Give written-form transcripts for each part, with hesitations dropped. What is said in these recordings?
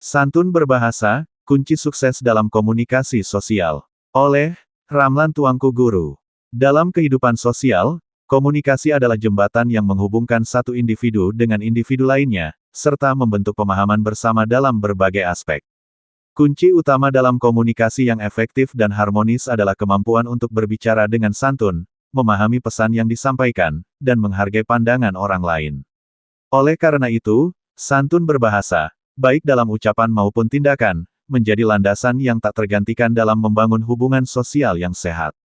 Santun berbahasa, kunci sukses dalam komunikasi sosial. Oleh Ramlan Tuanku Guru. Dalam kehidupan sosial, komunikasi adalah jembatan yang menghubungkan satu individu dengan individu lainnya, serta membentuk pemahaman bersama dalam berbagai aspek. Kunci utama dalam komunikasi yang efektif dan harmonis adalah kemampuan untuk berbicara dengan santun, memahami pesan yang disampaikan, dan menghargai pandangan orang lain. Oleh karena itu, santun berbahasa, baik dalam ucapan maupun tindakan, menjadi landasan yang tak tergantikan dalam membangun hubungan sosial yang sehat.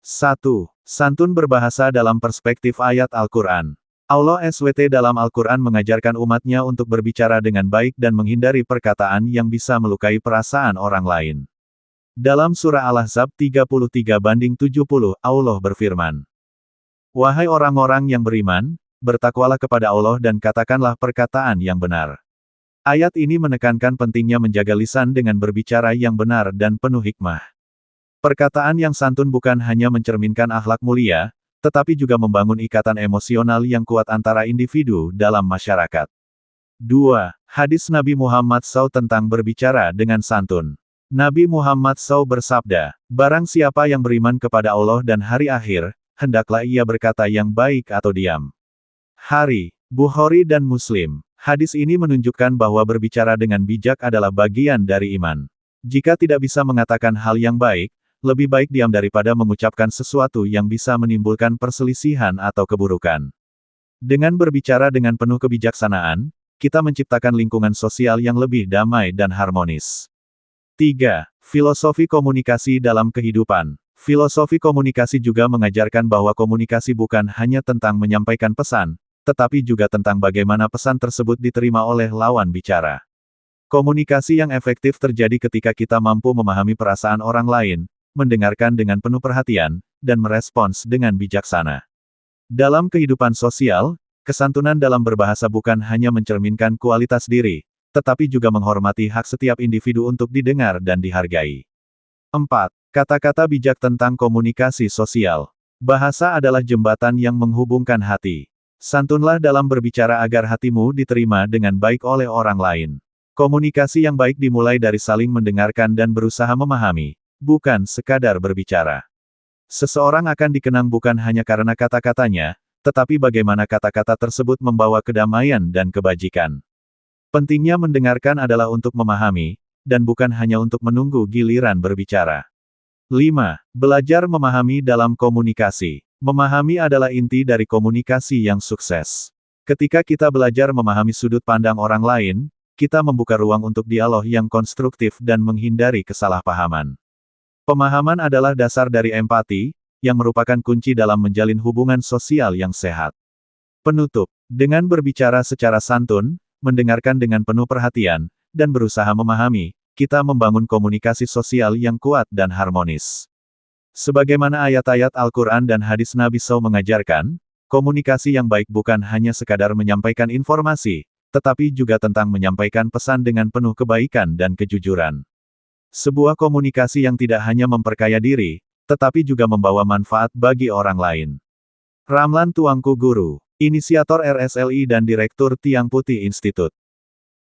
1. Santun berbahasa dalam perspektif ayat Al-Quran. Allah SWT dalam Al-Quran mengajarkan umatnya untuk berbicara dengan baik dan menghindari perkataan yang bisa melukai perasaan orang lain. Dalam surah Al-Ahzab 33:70, Allah berfirman, "Wahai orang-orang yang beriman, bertakwalah kepada Allah dan katakanlah perkataan yang benar." Ayat ini menekankan pentingnya menjaga lisan dengan berbicara yang benar dan penuh hikmah. Perkataan yang santun bukan hanya mencerminkan akhlak mulia, tetapi juga membangun ikatan emosional yang kuat antara individu dalam masyarakat. 2. Hadis Nabi Muhammad SAW tentang berbicara dengan santun. Nabi Muhammad SAW bersabda, "Barang siapa yang beriman kepada Allah dan hari akhir, hendaklah ia berkata yang baik atau diam." Hari, Bukhari dan Muslim. Hadis ini menunjukkan bahwa berbicara dengan bijak adalah bagian dari iman. Jika tidak bisa mengatakan hal yang baik, lebih baik diam daripada mengucapkan sesuatu yang bisa menimbulkan perselisihan atau keburukan. Dengan berbicara dengan penuh kebijaksanaan, kita menciptakan lingkungan sosial yang lebih damai dan harmonis. 3. Filosofi komunikasi dalam kehidupan. Filosofi komunikasi juga mengajarkan bahwa komunikasi bukan hanya tentang menyampaikan pesan, tetapi juga tentang bagaimana pesan tersebut diterima oleh lawan bicara. Komunikasi yang efektif terjadi ketika kita mampu memahami perasaan orang lain, mendengarkan dengan penuh perhatian, dan merespons dengan bijaksana. Dalam kehidupan sosial, kesantunan dalam berbahasa bukan hanya mencerminkan kualitas diri, tetapi juga menghormati hak setiap individu untuk didengar dan dihargai. 4. Kata-kata bijak tentang komunikasi sosial. Bahasa adalah jembatan yang menghubungkan hati. Santunlah dalam berbicara agar hatimu diterima dengan baik oleh orang lain. Komunikasi yang baik dimulai dari saling mendengarkan dan berusaha memahami, bukan sekadar berbicara. Seseorang akan dikenang bukan hanya karena kata-katanya, tetapi bagaimana kata-kata tersebut membawa kedamaian dan kebajikan. Pentingnya mendengarkan adalah untuk memahami, dan bukan hanya untuk menunggu giliran berbicara. 5. Belajar memahami dalam komunikasi. Memahami adalah inti dari komunikasi yang sukses. Ketika kita belajar memahami sudut pandang orang lain, kita membuka ruang untuk dialog yang konstruktif dan menghindari kesalahpahaman. Pemahaman adalah dasar dari empati, yang merupakan kunci dalam menjalin hubungan sosial yang sehat. Penutup, dengan berbicara secara santun, mendengarkan dengan penuh perhatian, dan berusaha memahami, kita membangun komunikasi sosial yang kuat dan harmonis. Sebagaimana ayat-ayat Al-Quran dan hadis Nabi SAW mengajarkan, komunikasi yang baik bukan hanya sekadar menyampaikan informasi, tetapi juga tentang menyampaikan pesan dengan penuh kebaikan dan kejujuran. Sebuah komunikasi yang tidak hanya memperkaya diri, tetapi juga membawa manfaat bagi orang lain. Ramlan Tuanku Guru, inisiator RSLI dan Direktur Tiang Putih Institute.